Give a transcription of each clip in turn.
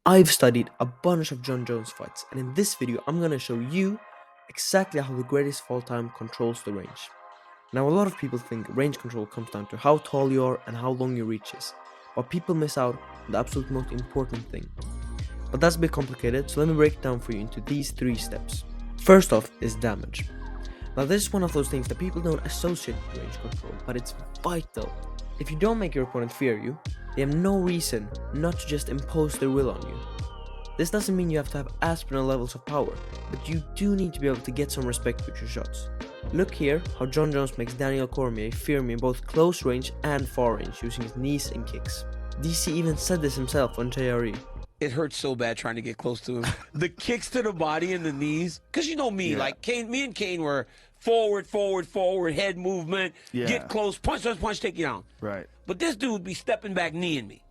I've studied a bunch of Jon Jones fights, and in this video I'm gonna show you exactly how the greatest of all time controls the range. Now, a lot of people think range control comes down to how tall you are and how long your reach is, but people miss out on the absolute most important thing. But that's a bit complicated, so let me break it down for you into these 3 steps. First off is damage. Now, this is one of those things that people don't associate with range control, but it's vital. If you don't make your opponent fear you, they have no reason not to just impose their will on you. This doesn't mean you have to have Aspinall levels of power, but you do need to be able to get some respect with your shots. Look here how Jon Jones makes Daniel Cormier fear me in both close range and far range using his knees and kicks. DC even said this himself on JRE. It hurts so bad trying to get close to him. The kicks to the body and the knees. Because you know me, like Kane, me and Kane were forward, head movement, get close, punch, take you down. Right. But this dude would be stepping back, kneeing me.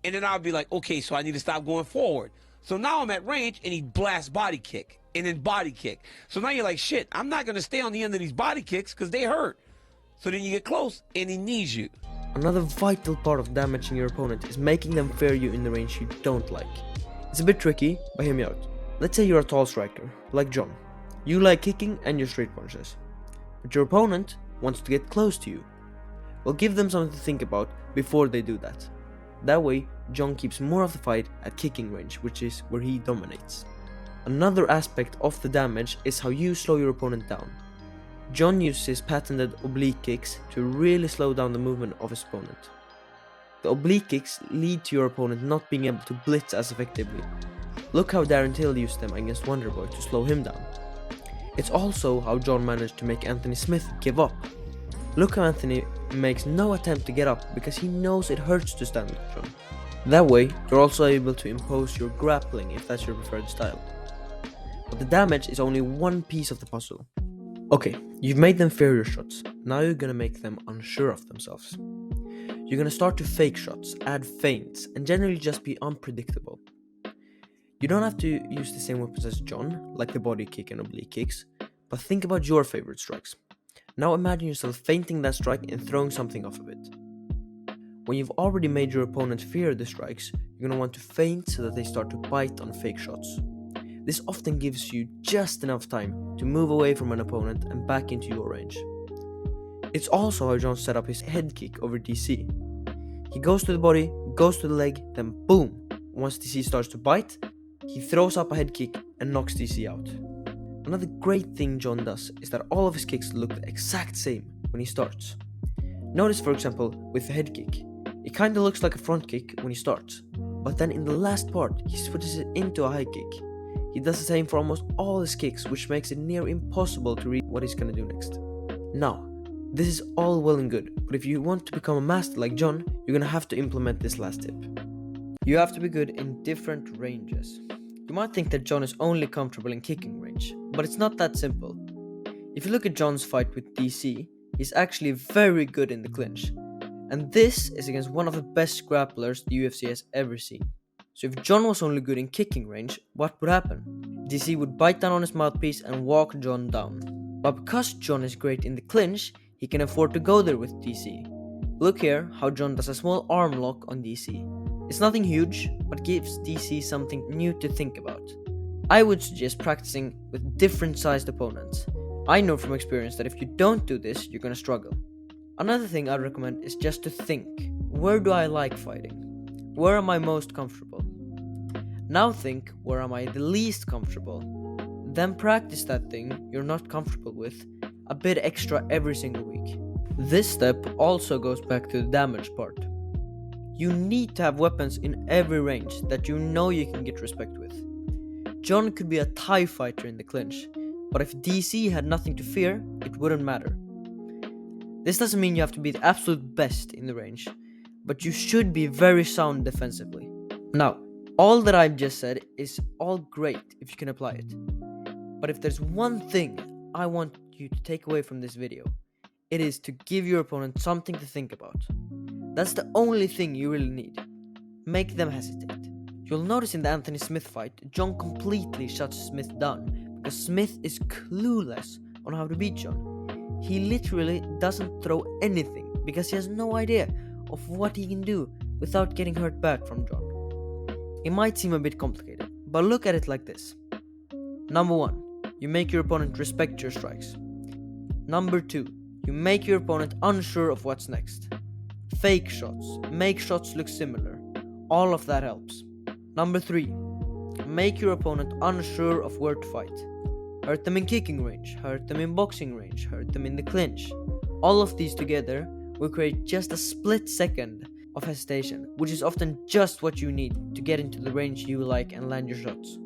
And then I'd be like, okay, so I need to stop going forward. So now I'm at range and he blasts body kick and then body kick. So now you're like, shit, I'm not going to stay on the end of these body kicks because they hurt. So then you get close and he knees you. Another vital part of damaging your opponent is making them fear you in the range you don't like. It's a bit tricky, but hear me out. Let's say you're a tall striker, like Jon. You like kicking and your straight punches. But your opponent wants to get close to you. Well, give them something to think about before they do that. That way, Jon keeps more of the fight at kicking range, which is where he dominates. Another aspect of the damage is how you slow your opponent down. Jon uses his patented oblique kicks to really slow down the movement of his opponent. The oblique kicks lead to your opponent not being able to blitz as effectively. Look how Darren Till used them against Wonderboy to slow him down. It's also how Jon managed to make Anthony Smith give up. Look how Anthony makes no attempt to get up because he knows it hurts to stand with Jon. That way, you're also able to impose your grappling if that's your preferred style. But the damage is only one piece of the puzzle. Okay, you've made them fear your shots. Now you're gonna make them unsure of themselves. You're gonna start to fake shots, add feints, and generally just be unpredictable. You don't have to use the same weapons as Jon, like the body kick and oblique kicks, but think about your favorite strikes. Now imagine yourself feinting that strike and throwing something off of it. When you've already made your opponent fear the strikes, you're gonna want to feint so that they start to bite on fake shots. This often gives you just enough time to move away from an opponent and back into your range. It's also how Jon set up his head kick over DC. He goes to the body, goes to the leg, then boom! Once DC starts to bite, he throws up a head kick and knocks DC out. Another great thing Jon does is that all of his kicks look the exact same when he starts. Notice, for example, with the head kick, it kinda looks like a front kick when he starts, but then in the last part he switches it into a high kick. He does the same for almost all his kicks, which makes it near impossible to read what he's gonna do next. Now, this is all well and good, but if you want to become a master like Jon, you're gonna have to implement this last tip. You have to be good in different ranges. You might think that Jon is only comfortable in kicking range, but it's not that simple. If you look at Jon's fight with DC, he's actually very good in the clinch. And this is against one of the best grapplers the UFC has ever seen. So if Jon was only good in kicking range, what would happen? DC would bite down on his mouthpiece and walk Jon down. But because Jon is great in the clinch, he can afford to go there with DC. Look here how Jon does a small arm lock on DC. It's nothing huge, but gives DC something new to think about. I would suggest practicing with different sized opponents. I know from experience that if you don't do this, you're gonna struggle. Another thing I'd recommend is just to think, where do I like fighting? Where am I most comfortable? Now think, where am I the least comfortable? Then practice that thing you're not comfortable with a bit extra every single week. This step also goes back to the damage part. You need to have weapons in every range that you know you can get respect with. Jon could be a TIE fighter in the clinch, but if DC had nothing to fear, it wouldn't matter. This doesn't mean you have to be the absolute best in the range, but you should be very sound defensively. Now, all that I've just said is all great if you can apply it. But if there's one thing I want you to take away from this video, it is to give your opponent something to think about. That's the only thing you really need. Make them hesitate. You'll notice in the Anthony Smith fight, Jon completely shuts Smith down because Smith is clueless on how to beat Jon. He literally doesn't throw anything because he has no idea of what he can do without getting hurt bad from John. It might seem a bit complicated, but look at it like this. Number 1, you make your opponent respect your strikes. Number 2, you make your opponent unsure of what's next. Fake shots, make shots look similar. All of that helps. Number 3, make your opponent unsure of where to fight. Hurt them in kicking range, hurt them in boxing range, hurt them in the clinch. All of these together will create just a split second of hesitation, which is often just what you need to get into the range you like and land your shots.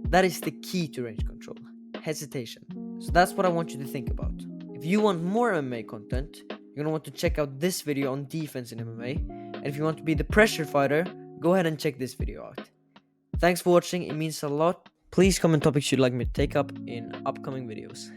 That is the key to range control, hesitation. So that's what I want you to think about. If you want more MMA content, you're gonna want to check out this video on defense in MMA, and if you want to be the pressure fighter, go ahead and check this video out. Thanks for watching, it means a lot. Please comment topics you'd like me to take up in upcoming videos.